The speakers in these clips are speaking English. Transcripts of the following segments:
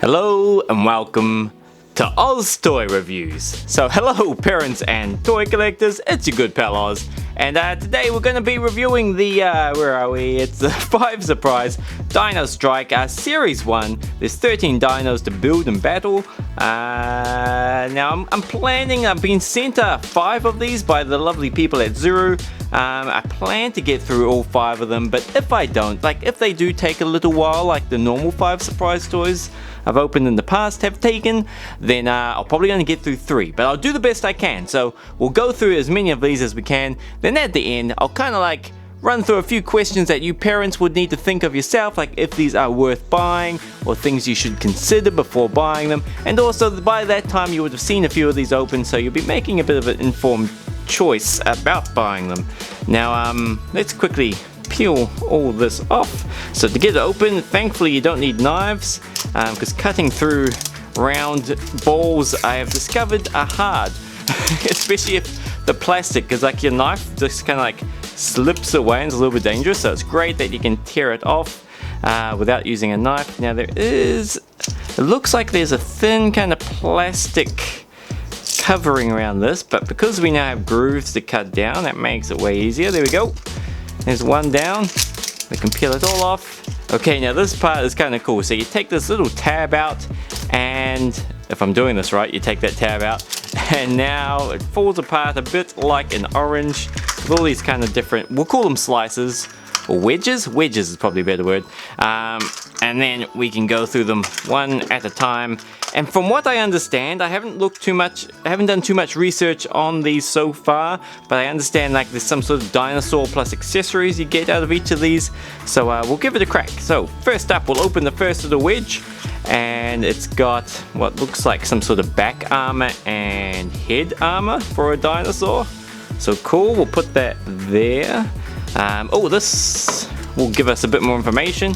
Hello and welcome to OzToyReviews. So hello parents and toy collectors, it's your good pal Oz. And today we're going to be reviewing the, where are we? It's the 5 Surprise Dino Strike Series 1. There's 13 dinos to build and battle. Now I'm planning, I've been sent 5 of these by the lovely people at Zuru. I plan to get through all 5 of them, but if I don't, like if they do take a little while, like the normal 5 surprise toys I've opened in the past have taken, then I'll probably only get through 3, but I'll do the best I can. So we'll go through as many of these as we can. Then at the end, I'll kind of like run through a few questions that you parents would need to think of yourself, like if these are worth buying or things you should consider before buying them. And also by that time you would have seen a few of these open, so you'll be making a bit of an informed choice about buying them. Now let's quickly peel all this off. So to get it open, thankfully you don't need knives, because cutting through round balls I have discovered are hard. Especially if the plastic, because like your knife just kind of like slips away and it's a little bit dangerous, so it's great that you can tear it off without using a knife. Now it looks like there's a thin kind of plastic covering around this, but because we now have grooves to cut down, that makes it way easier. There we go. There's one down. We can peel it all off. Okay, now this part is kind of cool. So you take this little tab out, and if I'm doing this right, you take that tab out, and now it falls apart a bit like an orange with all these kind of different, we'll call them slices or wedges. Wedges is probably a better word. And then we can go through them one at a time. And from what I understand, I haven't done too much research on these so far, but I understand like there's some sort of dinosaur plus accessories you get out of each of these. So we'll give it a crack. So first up, we'll open the first of the wedge, and it's got what looks like some sort of back armor and head armor for a dinosaur. So cool, we'll put that there. Oh, this will give us a bit more information.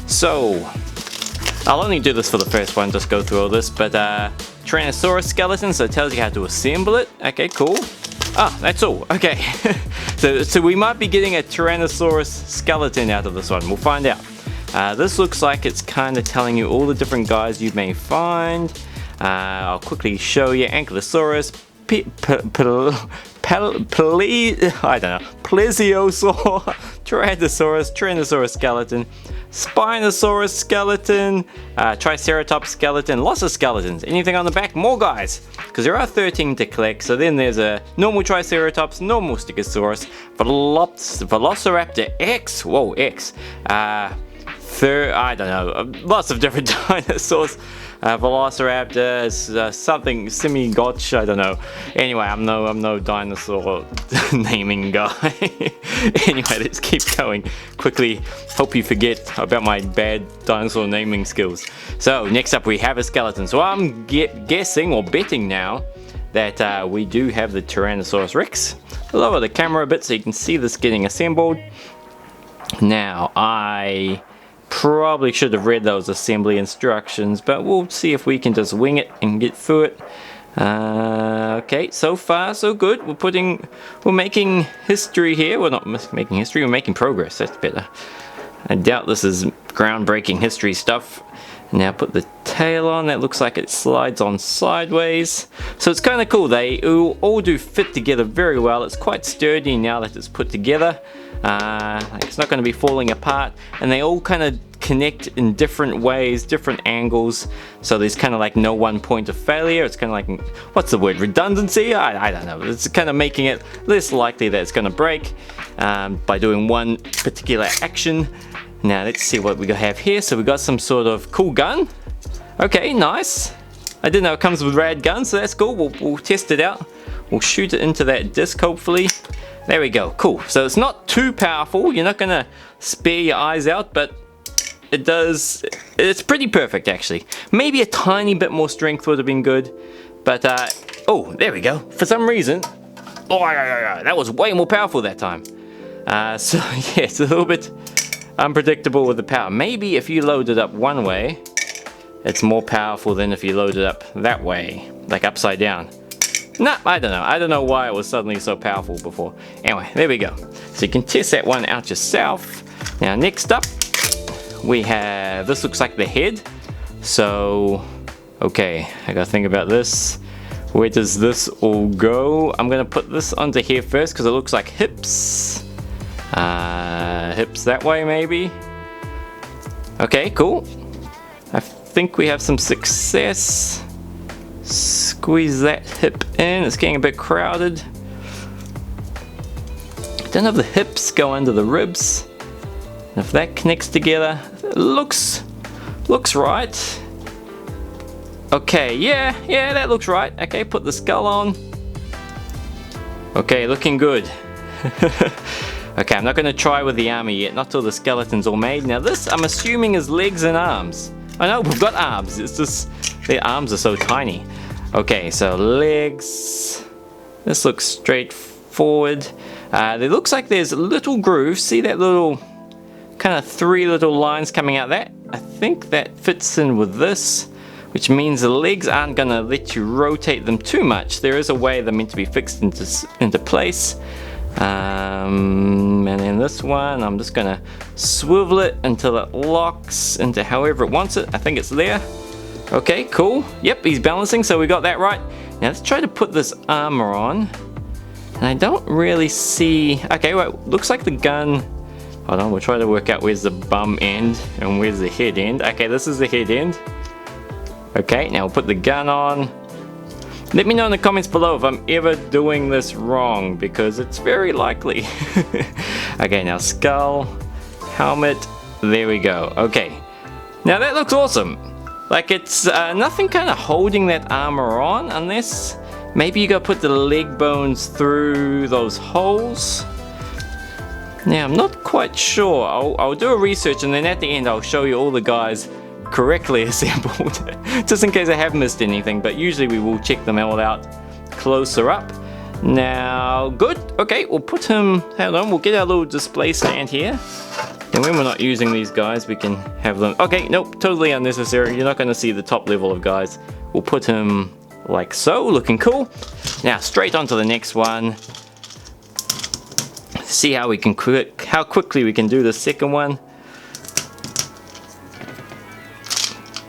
So I'll only do this for the first one, just go through all this, but Tyrannosaurus skeleton, so it tells you how to assemble it. Okay, cool. Ah, that's all. Okay. so we might be getting a Tyrannosaurus skeleton out of this one. We'll find out. This looks like it's kind of telling you all the different guys you may find. I'll quickly show you. Ankylosaurus, I don't know, Plesiosaur, Tyrannosaurus skeleton, Spinosaurus skeleton, Triceratops skeleton, lots of skeletons. Anything on the back? More guys, because there are 13 to collect. So then there's a normal Triceratops, normal Stegosaurus, Velociraptor X, whoa, X, I don't know, lots of different dinosaurs. Velociraptor, something semi-gotch, I don't know. Anyway, I'm no dinosaur naming guy. Anyway, let's keep going quickly. Hope you forget about my bad dinosaur naming skills. So next up we have a skeleton. So I'm guessing or betting now that we do have the Tyrannosaurus Rex. Lower the camera a bit so you can see this getting assembled. Now I probably should have read those assembly instructions, but we'll see if we can just wing it and get through it. Okay, so far so good. We're making history here. We're not making history, we're making progress. That's better. I doubt this is groundbreaking history stuff. Now put the tail on. That looks like it slides on sideways. So it's kind of cool. They all do fit together very well. It's quite sturdy now that it's put together. It's not going to be falling apart, and they all kind of connect in different ways, different angles, so there's kind of like no one point of failure. It's kind of like, what's the word, redundancy? I don't know. It's kind of making it less likely that it's going to break by doing one particular action. Now let's see what we have here. So we got some sort of cool gun. Okay, nice. I didn't know it comes with rad guns, so that's cool. We'll test it out. We'll shoot it into that disc hopefully. There we go, cool. So it's not too powerful, you're not gonna spare your eyes out, but it's pretty perfect actually. Maybe a tiny bit more strength would have been good, but oh, there we go. For some reason, oh, that was way more powerful that time. So yeah, it's a little bit unpredictable with the power. Maybe if you load it up one way, it's more powerful than if you load it up that way, like upside down. Nah, I don't know. I don't know why it was suddenly so powerful before. Anyway, there we go. So you can test that one out yourself. Now next up, we have, this looks like the head So, okay, I gotta think about this. Where does this all go? I'm gonna put this onto here first because it looks like hips. Hips that way maybe. Okay, cool. I think we have some success. Squeeze that hip in. It's getting a bit crowded. Don't have the hips go under the ribs. And if that connects together, it looks right. Okay, yeah, that looks right. Okay, put the skull on. Okay, looking good. Okay, I'm not going to try with the armor yet, not till the skeleton's all made. Now this, I'm assuming, is legs and arms. I know, we've got arms, it's just, the arms are so tiny. Okay, so legs. This looks straightforward. It looks like there's little grooves. See that little, kind of 3 little lines coming out there? I think that fits in with this, which means the legs aren't going to let you rotate them too much. There is a way they're meant to be fixed into place. And then this one, I'm just gonna swivel it until it locks into however it wants it. I think it's there. Okay, cool. Yep, he's balancing, so we got that right. Now let's try to put this armor on. And I don't really see... Okay, well, looks like the gun... Hold on, we'll try to work out where's the bum end and where's the head end. Okay, this is the head end. Okay, now we'll put the gun on. Let me know in the comments below if I'm ever doing this wrong, because it's very likely. Okay, now skull, helmet, there we go. Okay, now that looks awesome. Like it's nothing kind of holding that armor on, unless maybe you gotta put the leg bones through those holes. Now I'm not quite sure. I'll do a research, and then at the end I'll show you all the guys correctly assembled, just in case I have missed anything, but usually we will check them all out closer up. Now, good. Okay, we'll put him, hold on, we'll get our little display stand here, and when we're not using these guys we can have them. Okay, nope, totally unnecessary. You're not going to see the top level of guys. We'll put him like so, looking cool. Now straight on to the next one. See how we can how quickly we can do the second one.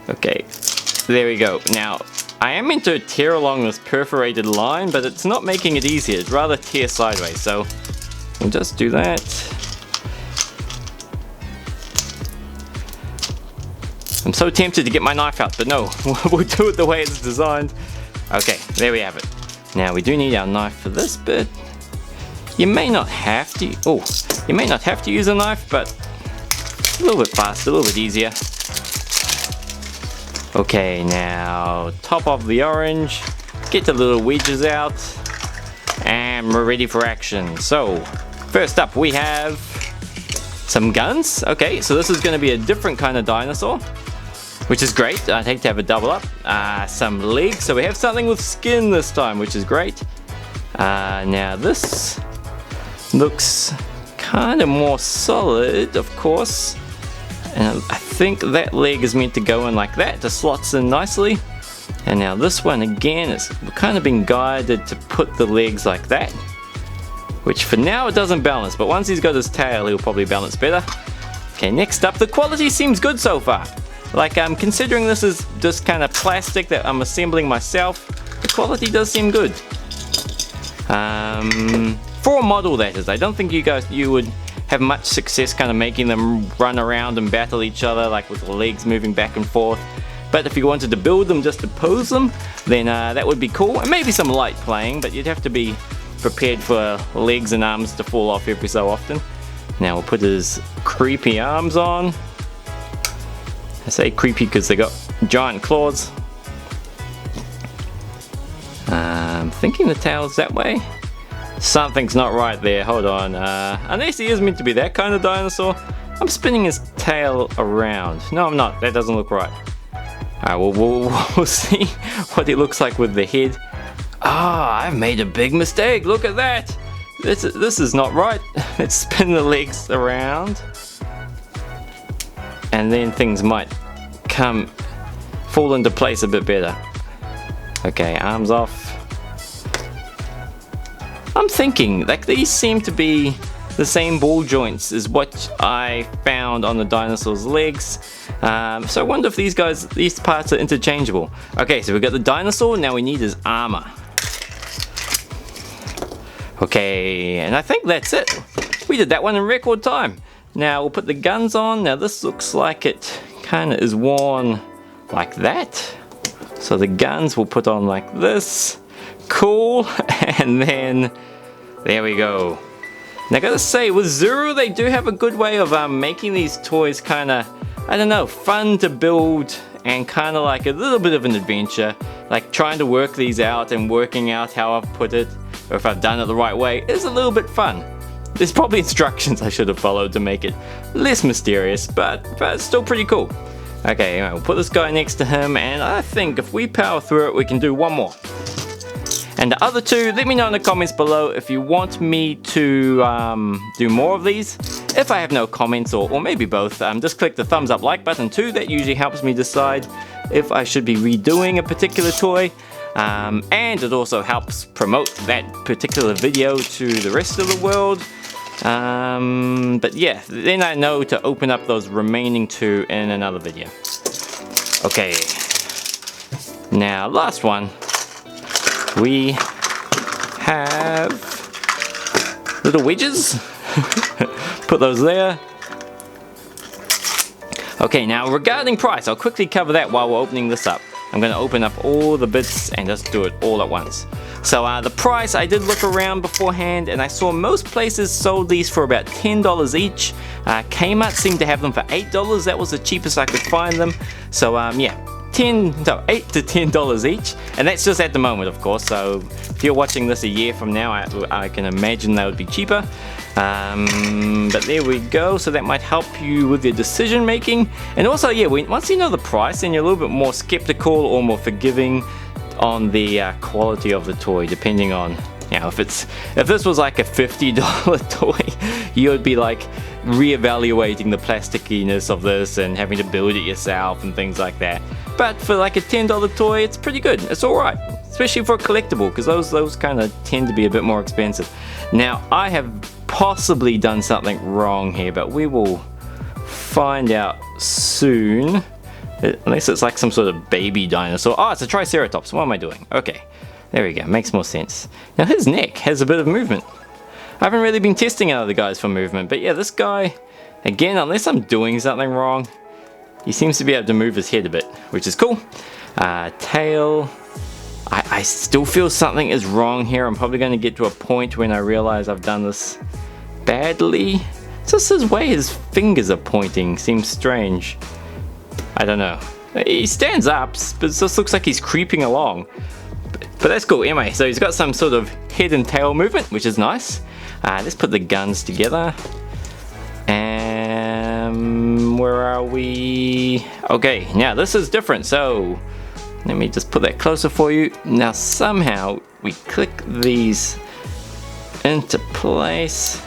Okay, there we go. Now, I am meant to tear along this perforated line, but it's not making it easier. It's rather tear sideways, so we'll just do that. I'm so tempted to get my knife out, but no, we'll do it the way it's designed. Okay, there we have it. Now, we do need our knife for this bit. You may not have to, you may not have to use a knife, but a little bit faster, a little bit easier. Okay, now top of the orange, get the little wedges out, and we're ready for action. So, first up we have some guns. Okay, so this is going to be a different kind of dinosaur, which is great. I'd hate to have a double up. Some legs, so we have something with skin this time, which is great. Now this looks kind of more solid, of course. And I think that leg is meant to go in like that, just slots in nicely. And now this one again is kind of been guided to put the legs like that, which for now it doesn't balance, but once he's got his tail he'll probably balance better. Okay, next up, the quality seems good so far. Like, considering this is just kind of plastic that I'm assembling myself, the quality does seem good. For a model, that is. I don't think you would have much success kind of making them run around and battle each other, like with the legs moving back and forth. But if you wanted to build them just to pose them, then that would be cool. And maybe some light playing, but you'd have to be prepared for legs and arms to fall off every so often. Now we'll put his creepy arms on. I say creepy because they got giant claws. I'm thinking the tail's that way. Something's not right there, hold on. Unless he is meant to be that kind of dinosaur. I'm spinning his tail around. No, I'm not, that doesn't look right. Alright, we'll see what it looks like with the head. Ah, I've made a big mistake, look at that! This is not right. Let's spin the legs around. And then things might fall into place a bit better. Okay, arms off. I'm thinking, like, these seem to be the same ball joints as what I found on the dinosaur's legs. So I wonder if these parts are interchangeable. Okay, so we've got the dinosaur, now we need his armor. Okay, and I think that's it. We did that one in record time. Now we'll put the guns on. Now this looks like it kind of is worn like that. So the guns we'll put on like this. Cool, and then there we go. Now I gotta say, with Zuru, they do have a good way of making these toys kind of, I don't know, fun to build and kind of like a little bit of an adventure. Like trying to work these out and working out how I've put it, or if I've done it the right way, is a little bit fun. There's probably instructions I should have followed to make it less mysterious, but it's still pretty cool. Okay, anyway, we'll put this guy next to him, and I think if we power through it, we can do one more. And the other two, let me know in the comments below if you want me to do more of these. If I have no comments, or maybe both, just click the thumbs up like button too. That usually helps me decide if I should be redoing a particular toy. And it also helps promote that particular video to the rest of the world. But yeah, then I know to open up those remaining two in another video. Okay, now last one. We have little wedges. Put those there. Okay, now regarding price, I'll quickly cover that while we're opening this up. I'm going to open up all the bits and just do it all at once. So the price, I did look around beforehand and I saw most places sold these for about $10 each. Kmart seemed to have them for $8. That was the cheapest I could find them. So yeah, $8 to $10 each, and that's just at the moment, of course. So if you're watching this a year from now, I can imagine they would be cheaper. But there we go. So that might help you with your decision making. And also, yeah, once you know the price, then you're a little bit more skeptical or more forgiving on the quality of the toy, depending on, you know, if this was like a $50 toy, you would be like reevaluating the plasticiness of this and having to build it yourself and things like that. But for like a $10 toy, it's pretty good. It's alright, especially for a collectible, because those kind of tend to be a bit more expensive. Now, I have possibly done something wrong here, but we will find out soon. Unless it's like some sort of baby dinosaur. Oh, it's a Triceratops. What am I doing? Okay, there we go. Makes more sense. Now his neck has a bit of movement. I haven't really been testing other guys for movement, but yeah, this guy, again, unless I'm doing something wrong, he seems to be able to move his head a bit, which is cool. Tail. I still feel something is wrong here. I'm probably going to get to a point when I realize I've done this badly. Just his way his fingers are pointing seems strange. I don't know. He stands up, but it just looks like he's creeping along. But that's cool. Anyway, so he's got some sort of head and tail movement, which is nice. Let's put the guns together. And where are we? Okay, now this is different. So let me just put that closer for you. Now somehow we click these into place.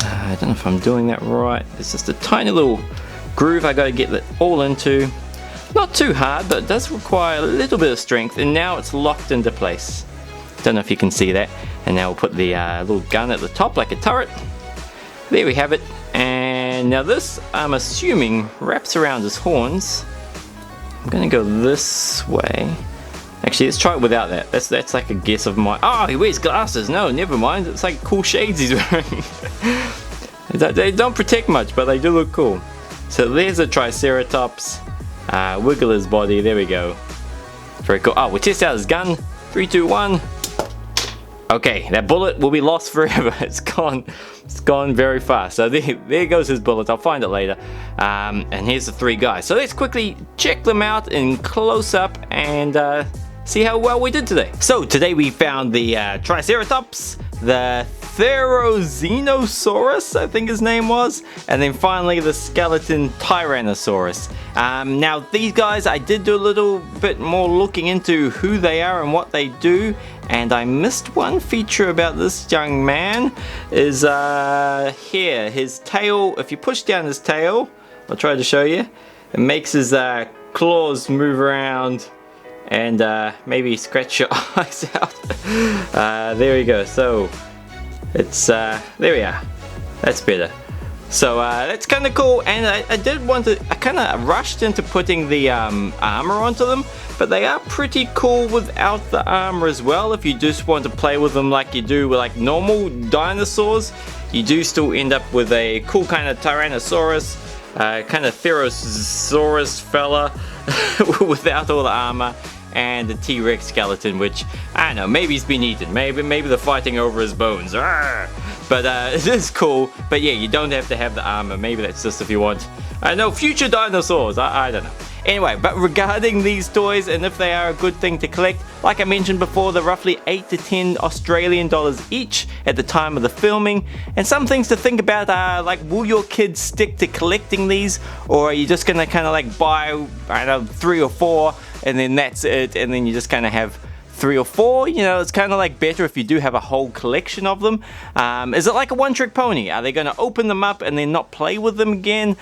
I don't know if I'm doing that right. It's just a tiny little groove I got to get it all into. Not too hard, but it does require a little bit of strength, and now it's locked into place. Don't know if you can see that. And now we'll put the little gun at the top like a turret. There we have it. And now this, I'm assuming, wraps around his horns. I'm gonna go this way. Actually, let's try it without that. That's like a guess of mine. Oh, he wears glasses. No, never mind. It's like cool shades he's wearing. They don't protect much, but they do look cool. So there's a Triceratops. Wiggle his body. There we go. Very cool. Oh, we'll test out his gun. 3, 2, 1. Okay, that bullet will be lost forever. It's gone. It's gone very fast. So there goes his bullet. I'll find it later. And here's the 3 guys. So let's quickly check them out in close up and see how well we did today. So today we found the Triceratops, the Therizinosaurus, I think his name was, and then finally the skeleton Tyrannosaurus. Now these guys, I did do a little bit more looking into who they are and what they do, and I missed one feature about this young man. Is here, his tail. If you push down his tail, I'll try to show you, it makes his claws move around and maybe scratch your eyes out. There we go. So it's there we are. That's better. So that's kind of cool, and I did want to, I kind of rushed into putting the armor onto them, but they are pretty cool without the armor as well. If you just want to play with them like you do with like normal dinosaurs, you do still end up with a cool kind of Tyrannosaurus, kind of Therosaurus fella without all the armor, and the T-Rex skeleton, which, I don't know, maybe he's been eaten, maybe they're fighting over his bones. Arrgh! But it is cool, but yeah, you don't have to have the armor. Maybe that's just if you want, I know, future dinosaurs, I don't know. Anyway, but regarding these toys and if they are a good thing to collect, like I mentioned before, they're roughly 8 to 10 Australian dollars each at the time of the filming. And some things to think about are like, will your kids stick to collecting these, or are you just gonna kind of like buy, I don't know, 3 or 4 and then that's it, and then you just kind of have 3 or 4, you know, it's kind of like better if you do have a whole collection of them. Is it like a one-trick pony? Are they going to open them up and then not play with them again?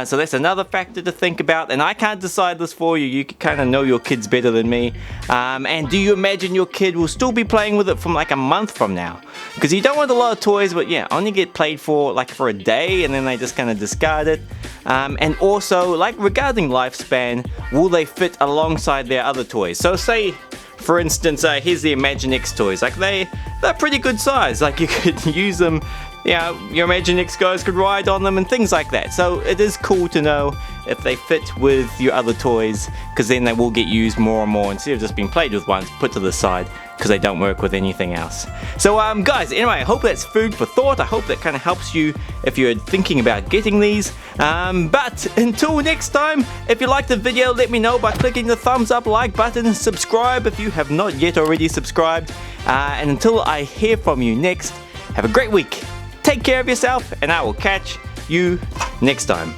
So that's another factor to think about, and I can't decide this for you. You kind of know your kids better than me. And do you imagine your kid will still be playing with it from like a month from now? Because you don't want a lot of toys, but yeah, only get played for like for a day and then they just kind of discard it. And also, like regarding lifespan, will they fit alongside their other toys? So say, for instance, here's the Imaginext toys. Like they're pretty good size. Like you could use them, you know, your Imaginext guys could ride on them and things like that. So it is cool to know if they fit with your other toys, because then they will get used more and more instead of just being played with once, put to the side, because they don't work with anything else. So guys, anyway, I hope that's food for thought. I hope that kind of helps you if you're thinking about getting these. But until next time, if you liked the video, let me know by clicking the thumbs up, like button, and subscribe if you have not yet already subscribed. And until I hear from you next, have a great week. Take care of yourself, and I will catch you next time.